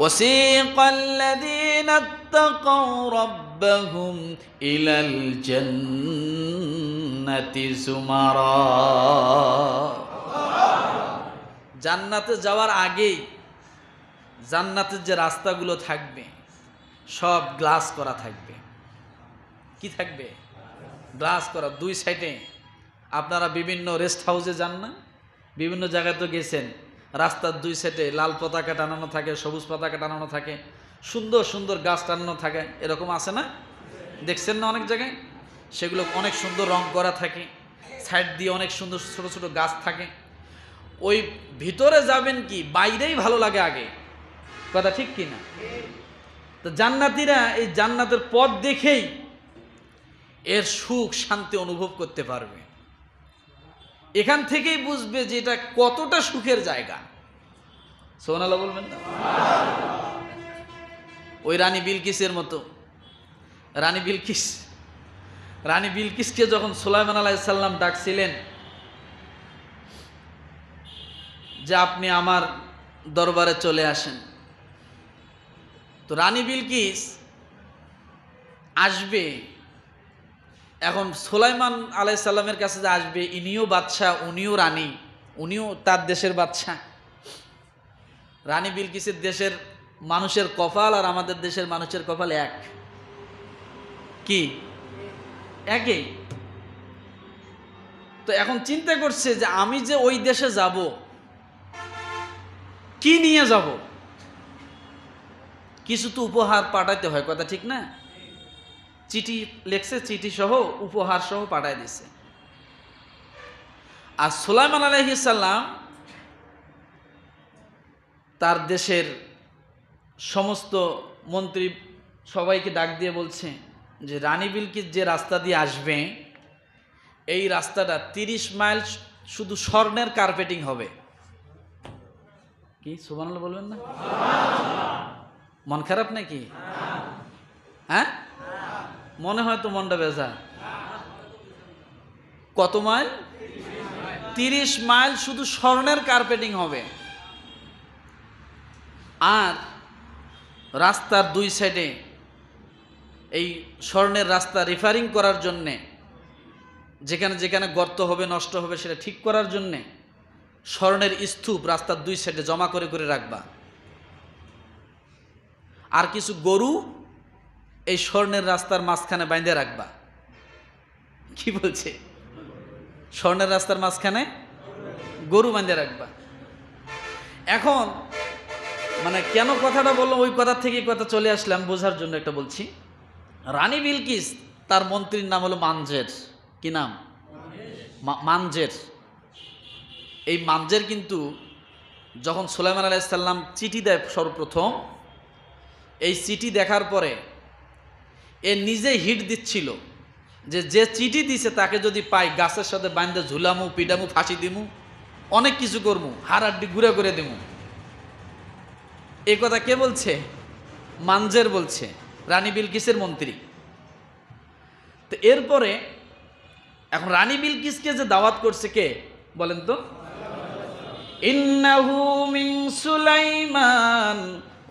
وسيق الذين اتقوا ربهم إلى الجنة زمرا। জান্নাতে যাওয়ার আগেই জান্নাতের যে রাস্তাগুলো থাকবে সব গ্লাস করা থাকবে। কি থাকবে? গ্লাস করা। দুই সাইডে আপনারা বিভিন্ন রেস্ট হাউসে যান না, বিভিন্ন জায়গায় তো গেছেন, রাস্তার দুই সাইডে লাল পতাকা টানানো থাকে, সবুজ পতাকা টানানো থাকে, সুন্দর সুন্দর গাছ টানানো থাকে, এরকম আছে না? দেখছেন না অনেক জায়গায়? সেগুলো অনেক সুন্দর রং করা থাকে, সাইড দিয়ে অনেক সুন্দর ছোট ছোট গাছ থাকে। ওই ভিতরে যাবেন কি বাইরেই ভালো লাগে আগে, কথা ঠিক কি না? তো জান্নাতীরা এই জান্নাতের পথ দেখেই এর সুখ শান্তি অনুভব করতে পারবে। এখান থেকেই বুঝবে যে এটা কতটা সুখের জায়গা। সুবহানাল্লাহ বলবেন না? ওই রানী বিলকিসের মতো, রানী বিলকিসকে যখন সুলাইমান আলাইহিস সালাম ডাকছিলেন যে আপনি আমার দরবারে চলে আসেন, তো রানী বিলকিস আসবে। এখন সুলাইমান আলাইহিস সালামের কাছে যে আসবে, ইনিও বাদশাহ, উনিও রানী, উনিও তার দেশের বাদশাহ। রানী বিলকিসের দেশের মানুষের কপাল আর আমাদের দেশের মানুষের কপাল এক, কি একই। তো এখন চিন্তা করছে যে আমি যে ওই দেশে যাব, কি নিয়ে যাব? কিছু তো উপহার পাঠাইতে হয়, কথা ঠিক না? চিঠি লেখছে, চিঠি সহ উপহার সহ পাঠাই দিছে। আর সুলাইমান আলাইহিস সালাম তার দেশের সমস্ত মন্ত্রী সবাইকে ডাক দিয়ে বলছে যে রানী বিলকিস যে রাস্তা দিয়ে আসবে, এই রাস্তাটা 30 মাইল শুধু স্বর্ণের কার্পেটিং হবে। কি সুবহানাল্লাহ বলবেন না? মন খারাপ নাকি? হ্যাঁ, মনে হয় তো মনটা বেজা। কত মাইল? 30 মাইল শুধু স্বর্ণের কার্পেটিং হবে। আর রাস্তার দুই সাইডে এই স্বর্ণের রাস্তা রিফারিং করার জন্যে, যেখানে যেখানে গর্ত হবে নষ্ট হবে সেটা ঠিক করার জন্যে স্বর্ণের স্তূপ রাস্তার দুই সাইডে জমা করে করে রাখবা। আর কিছু গরু এই স্বর্ণের রাস্তার মাঝখানে বাইন্ধে রাখবা। কি বলছে? স্বর্ণের রাস্তার মাঝখানে গরু বাইন্ধে রাখবা। এখন মানে কেন কথাটা বললাম, ওই কথা থেকে কথা চলে আসলাম বোঝার জন্য একটা বলছি। রানী বিলকিস তার মন্ত্রীর নাম হলো মানজের। কি নাম? মানজের। এই মানজের কিন্তু যখন সুলাইমান আলাইহিস সালাম চিঠি দেয় সর্বপ্রথম, এই চিঠি দেখার পরে এ নিজে হিট দিচ্ছিল যে যে চিঠি দিছে তাকে যদি পাই গাছের সাথে বাঁধে ঝুলামু, পিডামু, ফাঁসি দিমু, অনেক কিছু করমু, হাড়াড্ডি ঘুরে করে দিমু। এই কথা কে বলছে? মানজের বলছে, রানী বিলকিসের মন্ত্রী। তো এরপরে এখন রানী বিলকিসকে যে দাওয়াত করছে কে বলেন তো? ইন্নাহু মিন সুলাইমান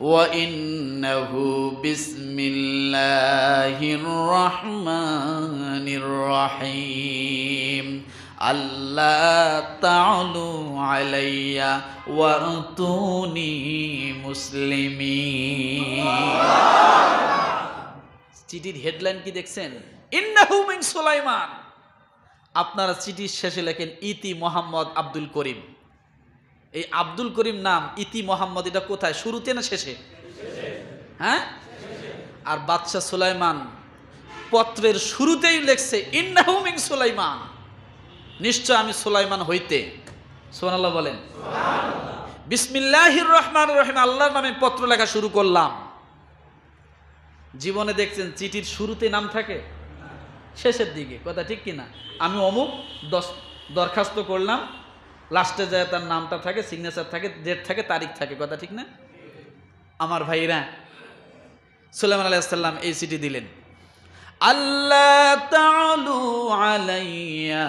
ওয়া ইন্নাহু বিসমিল্লাহির রহমানির রহিম আল্লাহ তা'আলু আলাইয়া ওয়াতুনি মুসলিমিন। চিঠির হেডলাইন কি দেখছেন? ইন্নাহু মিন সুলাইমান। আপনারা চিঠির শেষে লেখেন ইতি মোহাম্মদ আব্দুল করিম। এই আব্দুল করিম নাম, ইতি মোহাম্মদ, এটা কোথায়? শুরুতে না শেষে? হ্যাঁ। আর বাদশাহ সুলাইমান পত্রের শুরুতেই লেখছে ইন্নাহু মিন সুলাইমান, নিশ্চয় আমি সুলাইমান হইতে। সুবহানাল্লাহ বলেন। বিসমিল্লাহির রহমানির রহিম, আল্লাহর নামে পত্র লেখা শুরু করলাম। জীবনে দেখছেন চিঠির শুরুতে নাম থাকে, শেষের দিকে, কথা ঠিক কিনা? আমি অমুক দরখাস্ত করলাম, লাস্টে যায় তার নামটা থাকে, সিগনেচার থাকে, ডেট থাকে, তারিখ থাকে, কথা ঠিক না? আমার ভাইরা, সুলাইমান আলাইহিস সালাম এই চিঠি দিলেন, আল্লাহ তা'আলু আলাইয়া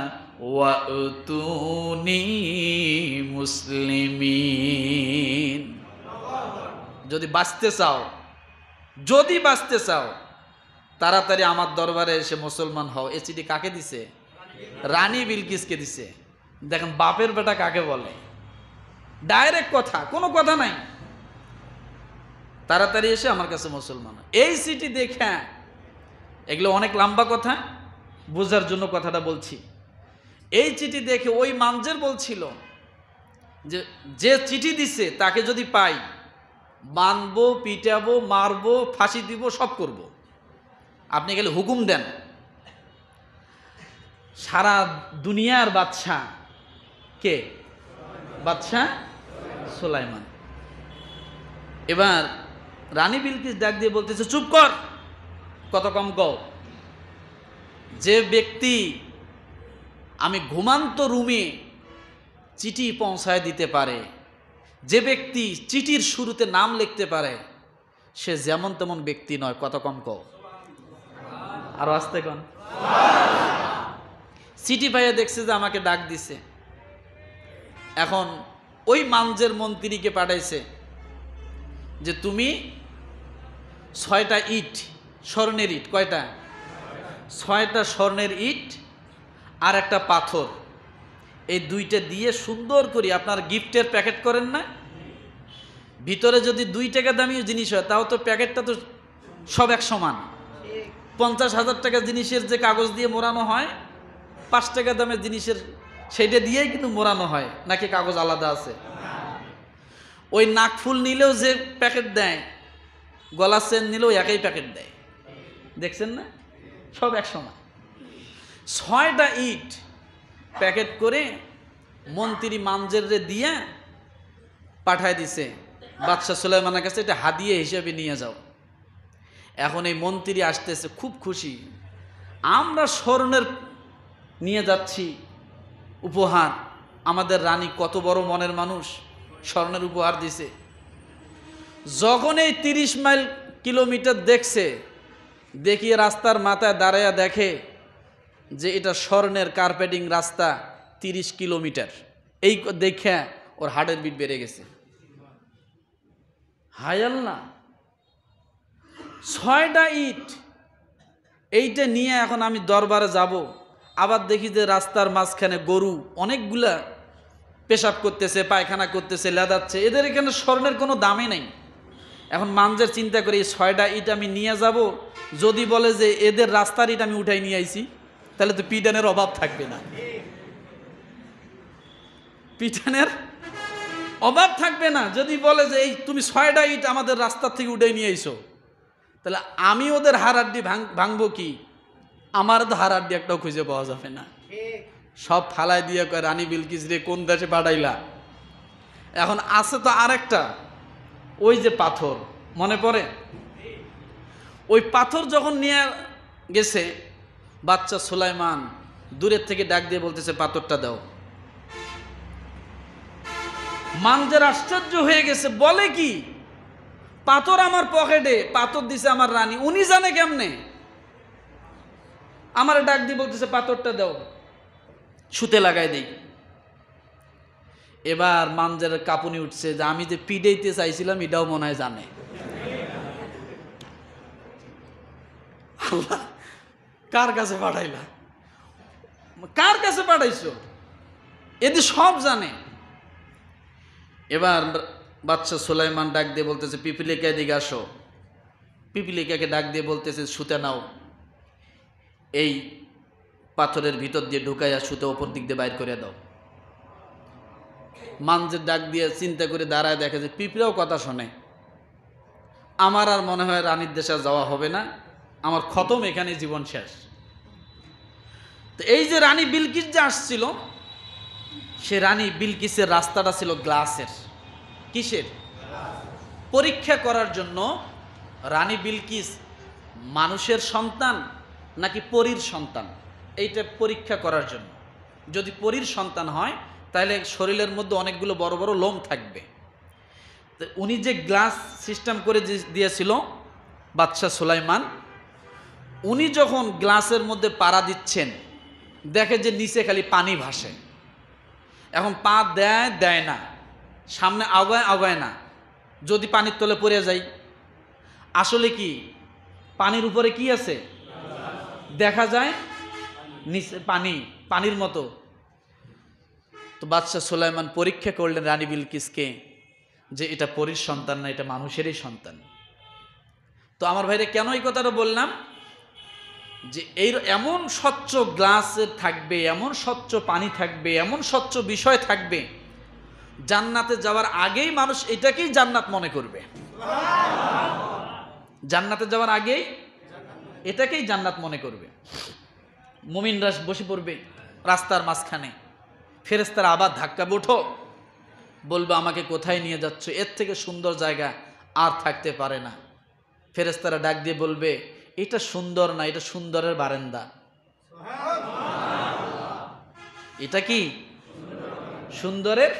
ওয়াতুনি মুসলিমিন। যদি বাঁচতে চাও তাড়াতাড়ি আমার দরবারে এসে মুসলমান হও। এই চিঠি কাকে দিছে? রানী বিলকিসকে দিছে। দেখেন বাপের বেটা কাকে বলে, ডাইরেক্ট কথা, কোনো কথা নাই, তাড়াতাড়ি এসে আমার কাছে মুসলমান। এই চিঠি দেখে, এগুলো অনেক লম্বা কথা, বোঝার জন্য কথাটা বলছি। এই চিঠি দেখে ওই মানজের বলছিল যে যে চিঠি দিছে তাকে যদি পাই বানবো, পিটাবো, মারবো, ফাঁসি দিব, সব করব। আপনি গেলে হুকুম দেন। সারা দুনিয়ার বাদশাহ কে? বাদশাহ সুলাইমান। এবার রানী বিলকিস ডাক দিয়ে বলতেছে, চুপ কর, কত কম কও। যে ব্যক্তি আমি ঘুমান্ত রুমে চিঠি পৌঁছায় দিতে পারে, যে ব্যক্তি চিঠির শুরুতে নাম লিখতে পারে, সে যেমন তেমন ব্যক্তি নয়, কত কম কও। আরো আসতে কন। চিঠি পাইয়া দেখছে যে আমাকে ডাক দিছে। এখন ওই মানজের মন্ত্রীকে পাঠাইছে যে তুমি 6টা ইট, স্বর্ণের ইট, কয়টা? 6টা স্বর্ণের ইট আর একটা পাথর, এই দুইটা দিয়ে সুন্দর করে আপনার গিফটের প্যাকেট করেন না, ভিতরে যদি 2 টাকা দামি জিনিস হয় তাও তো প্যাকেটটা তো সব এক সমান। 50,000 টাকা জিনিসের যে কাগজ দিয়ে মোড়ানো হয়, 5 টাকা দামের জিনিসের সেইটা দিয়েই কিন্তু মোড়ানো হয়, নাকি কাগজ আলাদা আছে? ওই নাকফুল নিলেও যে প্যাকেট দেয়, গলা চেন নিলেও একই প্যাকেট দেয়, দেখছেন না? সব এক সমান। 6টা ইট প্যাকেট করে মন্ত্রী মানজেরে দিয়ে পাঠায় দিছে বাদশাহ সুলাইমানের কাছে, এটা হাদিয়া হিসেবে নিয়ে যাও। এখন এই মন্ত্রী আসতেছে খুব খুশি, আমরা স্বর্ণের নিয়ে যাচ্ছি উপহার, আমাদের রানী কত বড় মনের মানুষ, স্বর্ণের উপহার দিছে। যখন এই 30 মাইল কিলোমিটার দেখছে, দেখিয়ে রাস্তার মাথায় দাঁড়াইয়া দেখে যে এটা স্বর্ণের কার্পেটিং রাস্তা 30 কিলোমিটার, এই দেখে ওর হার্টের বিট বেড়ে গেছে। হায় আল্লাহ, 6টা ইট, এইটা নিয়ে এখন আমি দরবারে যাব, আবার দেখি যে রাস্তার মাঝখানে গরু অনেকগুলা পেশাব করতেছে, পায়খানা করতেছে, লেদাচ্ছে, এদের এখানে স্বর্ণের কোনো দামই নেই। এখন মানজের চিন্তা করি 6টা ইট আমি নিয়ে যাব, যদি বলে যে এদের রাস্তার ইট আমি উঠাই নিয়ে আইছি, তাহলে তো পিটানের অভাব থাকবে না, পিটানের অভাব থাকবে না। যদি বলে যে এই তুমি 6টা ইট আমাদের রাস্তার থেকে উঠাই নিয়ে আইছো, তাহলে আমি ওদের হাড়াড্ডি ভাঙবো কি? আমার তো হাড়াড্ডি একটাও খুঁজে পাওয়া যাবে না। সব ফালাই দিয়ে কয়, রানী বিলকিস রে কোন দেশে পাঠাইলা? এখন আছে তো আরেকটা, ওই যে পাথর, মনে পড়ে? ওই পাথর যখন নিয়ে গেছে, বাচ্চা সুলাইমান দূরের থেকে ডাক দিয়ে বলতেছে, পাথরটা দাও। মানজের আশ্চর্য হয়ে গেছে, বলে কি পাথর আমার পকেটে? পাথর দিছে আমার রানী, উনি জানে কেমনে? আমার ডাক দিয়ে বলতেছে পাথরটা দাও, সুতে লাগাই দেই। এবার মানজের কাঁপুনি উঠছে যে আমি যে পিডাইতে চাইছিলাম এটাও মনে হয় জানে। আল্লাহ, কার কাছে পাঠাইলা? কার কাছে পাঠাইছো? এদের সব জানে। এবার বাদশা সুলাইমান ডাক দিয়ে বলতেছে, পিপিলিকা এদিকে আসো। পিপিলিকাকে ডাক দিয়ে বলতেছে, সুতে নাও, এই পাথরের ভিতর দিয়ে ঢুকাইয়া সুতে ওপর দিক দিয়ে বাইর করে দাও। মানজের ডাক দিয়ে চিন্তা করে দাঁড়ায় দেখে যে পিঁপড়াও কথা শোনে। আমার আর মনে হয় রানীর দেশে যাওয়া হবে না, আমার খতম, এখানে জীবন শেষ। তো এই যে রানী বিলকিস যে আসছিল, সে রানী বিলকিসের রাস্তাটা ছিল গ্লাসের। কিসের? পরীক্ষা করার জন্য রানী বিলকিস মানুষের সন্তান নাকি পরীর সন্তান, এইটা পরীক্ষা করার জন্য। যদি পরীর সন্তান হয় তাহলে শরীরের মধ্যে অনেকগুলো বড় বড় লোম থাকবে। তো উনি যে গ্লাস সিস্টেম করে দিয়েছিল বাদশাহ সুলাইমান, উনি যখন গ্লাসের মধ্যে পাড়া দিচ্ছেন, দেখে যে নিচে খালি পানি ভাসে। এখন পা দেয় দেয় না, সামনে আগায় আগায় না, যদি পানির তলে পড়ে যায়। আসলে কি পানির উপরে কি আছে? দেখা যায় নিচে পানি, পানির মতো। তো বাদশাহ সুলাইমান পরীক্ষা করলেন রানী বিলকিসকে যে এটা পরীর সন্তান না, এটা মানুষেরই সন্তান। তো আমার ভাইরা কেন এই কথাটা বললাম, যে এই এমন স্বচ্ছ গ্লাসে থাকবে, এমন স্বচ্ছ পানি থাকবে, এমন স্বচ্ছ বিষয় থাকবে, জান্নাতে যাওয়ার আগেই মানুষ এটাকেই জান্নাত মনে করবে। জান্নাতে যাওয়ার আগেই এটাকেই জান্নাত মনে করবে। মুমিনরা বসে পড়বে রাস্তার মাঝখানে, ফেরেশতারা আবার ধাক্কাবে, ওঠো, বলবে আমাকে কোথায় নিয়ে যাচ্ছ, এর থেকে সুন্দর জায়গা আর থাকতে পারে না। ফেরেশতারা ডাক দিয়ে বলবে এটা সুন্দর না, এটা সুন্দরের বারান্দা। এটা কি সুন্দরের?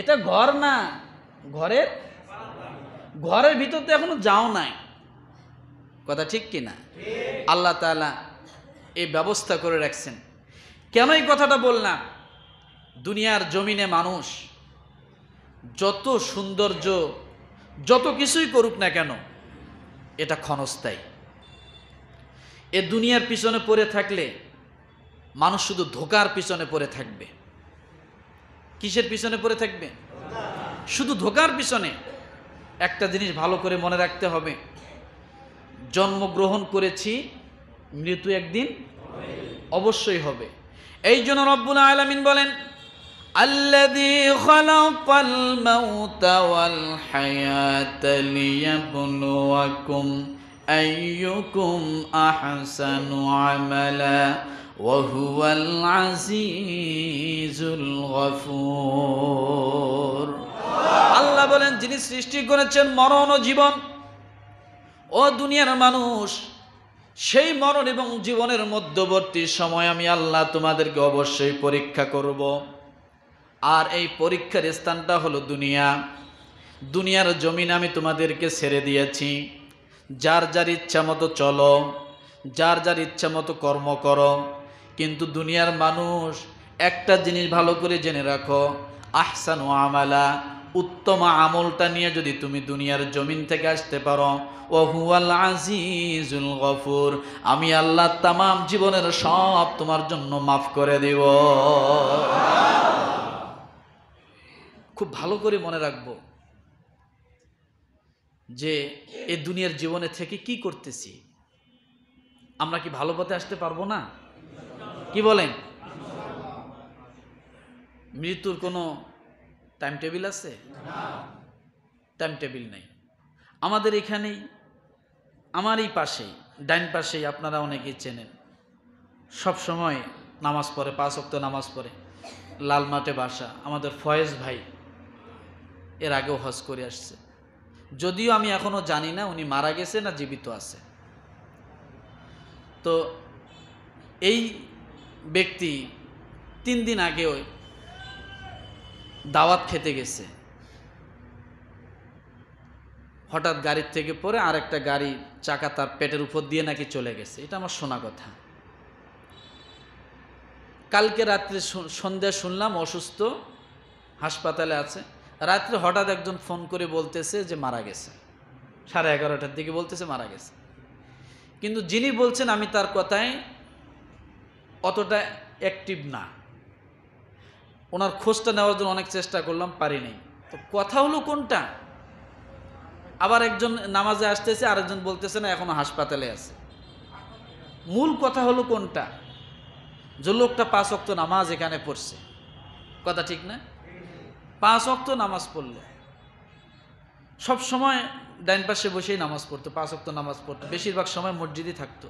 এটা ঘর না, ঘরের ভিতর তো এখনো যাও নাই। কথা ঠিক কিনা? আল্লাহ তাআলা এই ব্যবস্থা করে রাখছেন। কেন এই কথাটা বললাম? দুনিয়ার জমিনে মানুষ যত সৌন্দর্য, যত কিছুই করুক না কেন, এটা ক্ষণস্থায়ী। এ দুনিয়ার পিছনে পড়ে থাকলে মানুষ শুধু ধোঁকার পিছনে পড়ে থাকবে। কিসের পিছনে পড়ে থাকবে? শুধু ধোঁকার পিছনে। একটা জিনিস ভালো করে মনে রাখতে হবে, জন্মগ্রহণ করেছি, মৃত্যু একদিন অবশ্যই হবে। এই জন্য রব্বুল আলামিন বলেন, আল্লাযী খালাকাল মাউতা ওয়াল হায়াতা লিয়াবলুয়াকুম আইয়ুকুম আহসানু আমালা ওয়া হুয়াল আজিজুল গফুর। আল্লাহ বলেন, যিনি সৃষ্টি করেছেন মরণ ও জীবন, ও দুনিয়ার মানুষ, সেই মরণ এবং জীবনের মধ্যবর্তী সময় আমি আল্লাহ তোমাদেরকে অবশ্যই পরীক্ষা করব। আর এই পরীক্ষার স্থানটা হলো দুনিয়া। দুনিয়ার জমিন আমি তোমাদেরকে ছেড়ে দিয়েছি, যার যার ইচ্ছা মতো চলো, যার যার ইচ্ছা মতো কর্ম করো। কিন্তু দুনিয়ার মানুষ একটা জিনিস ভালো করে জেনে রাখো, আহসানু আমালা, উত্তম আমলটা নিয়ে যদি তুমি দুনিয়ার জমিন থেকে আসতে পারো, ওয়া হুয়াল আজিজুল গফুর, আমি আল্লাহ তামাম জীবনের সব তোমার জন্য মাফ করে দেব। খুব ভালো করে মনে রাখবো যে এই দুনিয়ার জীবনে থেকে কি করতেছি। আমরা কি ভালো পথে আসতে পারবো না? কি বলেন? মৃত্যুর কোনো টাইম টেবিল আছে? টাইম টেবিল নেই। আমাদের এখানেই, আমার এই পাশেই, ডাইন পাশেই, আপনারা অনেকেই চেনেন, সব সময় নামাজ পড়ে, 5 ওয়াক্ত নামাজ পড়ে, লাল মাঠে বাসা, আমাদের ফয়েজ ভাই। এর আগেও হজ করে আসছে, যদিও আমি এখনো জানি না উনি মারা গেছে না জীবিত আছে। তো এই ব্যক্তি 3 দিন আগেও দাওয়াত খেতে গেছে, হঠাৎ গাড়ির থেকে পড়ে আরেকটা গাড়ি চাকা তার পেটের উপর দিয়ে নাকি চলে গেছে। এটা আমার শোনা কথা। কালকে রাত্রে সন্ধ্যা শুনলাম অসুস্থ, হাসপাতালে আছে। রাত্রে হঠাৎ একজন ফোন করে বলতেছে যে মারা গেছে, 11:30টার দিকে বলতেছে মারা গেছে। কিন্তু যিনি বলছেন আমি তার কথায় অতটা অ্যাক্টিভ না, ওনার খোঁজটা নেওয়ার জন্য অনেক চেষ্টা করলাম, পারি নাই। তো কথা হলো কোনটা? আবার একজন নামাজে আসতেছে, আরেকজন বলতেছে না এখনো হাসপাতালে আছে। মূল কথা হলো কোনটা? যে লোকটা 5 ওয়াক্ত নামাজ এখানে পড়ছে, কথা ঠিক না? 5 ওয়াক্ত নামাজ পড়লো, সব সময় ডাইন পাশে বসেই নামাজ পড়তো, 5 ওয়াক্ত নামাজ পড়তো, বেশিরভাগ সময় মসজিদে থাকতো।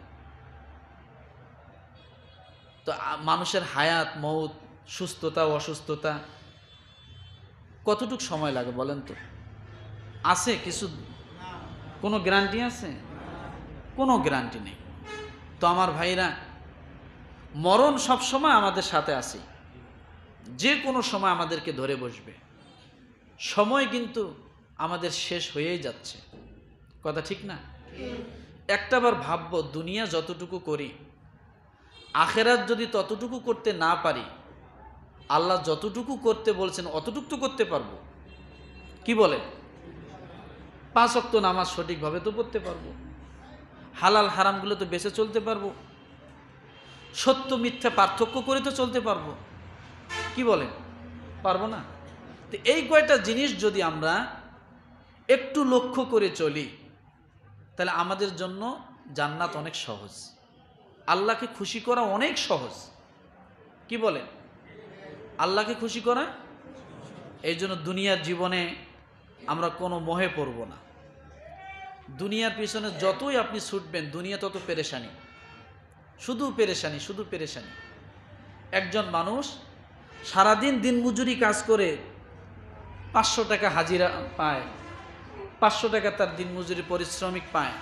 তো মানুষের হায়াত মৌত, সুস্থতা অসুস্থতা কতটুক সময় লাগে বলেন তো? আছে কিছু? কোনো গ্যারান্টি আছে? কোনো গ্যারান্টি নেই। তো আমার ভাইরা, মরণ সব সময় আমাদের সাথে আছে, যে কোনো সময় আমাদেরকে ধরে বসবে। সময় কিন্তু আমাদের শেষ হয়েই যাচ্ছে, কথা ঠিক না? একটাবার ভাববো, দুনিয়া যতটুকু করি, আখেরাত যদি ততটুকু করতে না পারি, আল্লাহ যতটুকু করতে বলছেন অতটুকু তো করতে পারবো। কি বলেন? 5 ওয়াক্ত নামাজ সঠিকভাবে তো পড়তে পারবো, হালাল হারামগুলো তো বেঁচে চলতে পারবো, সত্য মিথ্যা পার্থক্য করে তো চলতে পারবো। কি বলেন? পারবো না? তো এই কয়টা জিনিস যদি আমরা একটু লক্ষ্য করে চলি, তাহলে আমাদের জন্য জান্নাত অনেক সহজ, আল্লাহকে খুশি করা অনেক সহজ। কি বলেন? আল্লাহকে খুশি করা। এই জন্য দুনিয়ার জীবনে আমরা কোনো মোহে পড়ব না। দুনিয়ার পিছনে যতই আপনি ছুটবেন, দুনিয়া তত পেরেশানি। শুধু পেরেশানি, শুধু পেরেশানি। একজন মানুষ সারাদিন দিনমজুরি কাজ করে 500 টাকা হাজিরা পায়, 500 টাকা তার দিনমজুরি পরিশ্রমিক পায়,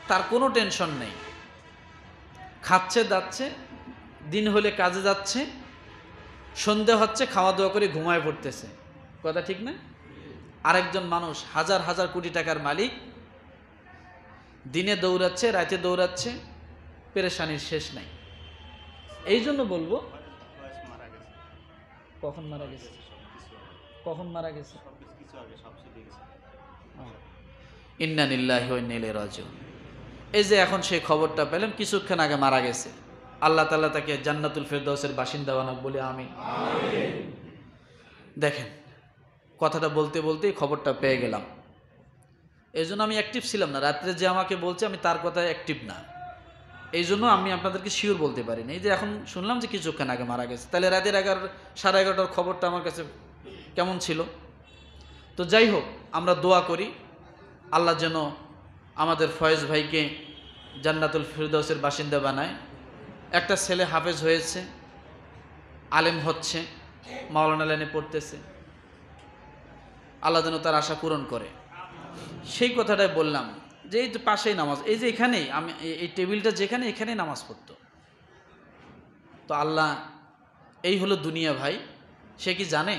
তার কোনো টেনশন নেই, খাচ্ছে যাচ্ছে, দিন হলে কাজে যাচ্ছে, সন্ধে হচ্ছে, খাওয়া দাওয়া করে ঘুমায় পড়তেছে। কথা ঠিক না? আরেকজন মানুষ হাজার হাজার কোটি টাকার মালিক, দিনে দৌড়াচ্ছে, রাতে দৌড়াচ্ছে, পেরেশানির শেষ নাই। এই জন্য বলবো, কখন মারা গেছে? কখন মারা গেছে? ইন্না লিল্লাহি ওয়া ইন্না ইলাইহি রাজিউন। এই যে এখন সেই খবরটা পেলাম, কিছুক্ষণ আগে মারা গেছে। আল্লাহ তাআলা তাকে জান্নাতুল ফেরদাউসের বাসিন্দা বানাক বলে আমিন। দেখেন, কথাটা বলতে বলতেই খবরটা পেয়ে গেলাম। এই জন্য আমি অ্যাক্টিভ ছিলাম না। রাত্রে যে আমাকে বলছে আমি তার কথায় অ্যাক্টিভ না, এই জন্য আমি আপনাদেরকে শিওর বলতে পারিনি। এই যে এখন শুনলাম যে কিছুক্ষণ আগে মারা গেছে, তাহলে রাতের 11:30 খবরটা আমার কাছে কেমন ছিল? তো যাই হোক, আমরা দোয়া করি আল্লাহ যেন আমাদের ফয়েজ ভাইকে জান্নাতুল ফিরদাউসের বাসিন্দা বানায়। একটা ছেলে হাফেজ হয়েছে, আলেম হচ্ছে, মাওলানা লাইনে পড়তেছে, আল্লাহ যেন তার আশা পূরণ করে। সেই কথাটাই বললাম যে এই তো পাশেই নামাজ, এই যে এখানেই আমি এই টেবিলটা যেখানে, এখানেই নামাজ পড়তো। তো আল্লাহ, এই হলো দুনিয়া ভাই। সে কি জানে?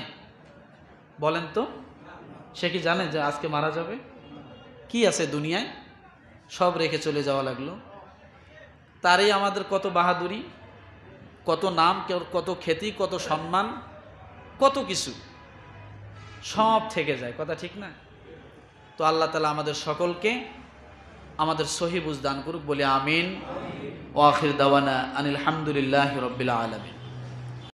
বলেন তো, সে কি জানে যে আজকে মারা যাবে? কি আছে দুনিয়ায়? সব রেখে চলে যাওয়া লাগলো। তারই আমাদের কত বাহাদুরি, কত নাম, কত খ্যাতি, কত সম্মান, কত কিছু সব থেকে যায়। কথা ঠিক না? তো আল্লাহ তাআলা আমাদের সকলকে আমাদের সহি বুঝ দান করুক বলে আমিন। ওয়া আখির দাওয়ানা আনিল হামদুলিল্লাহি রাব্বিল আলামিন।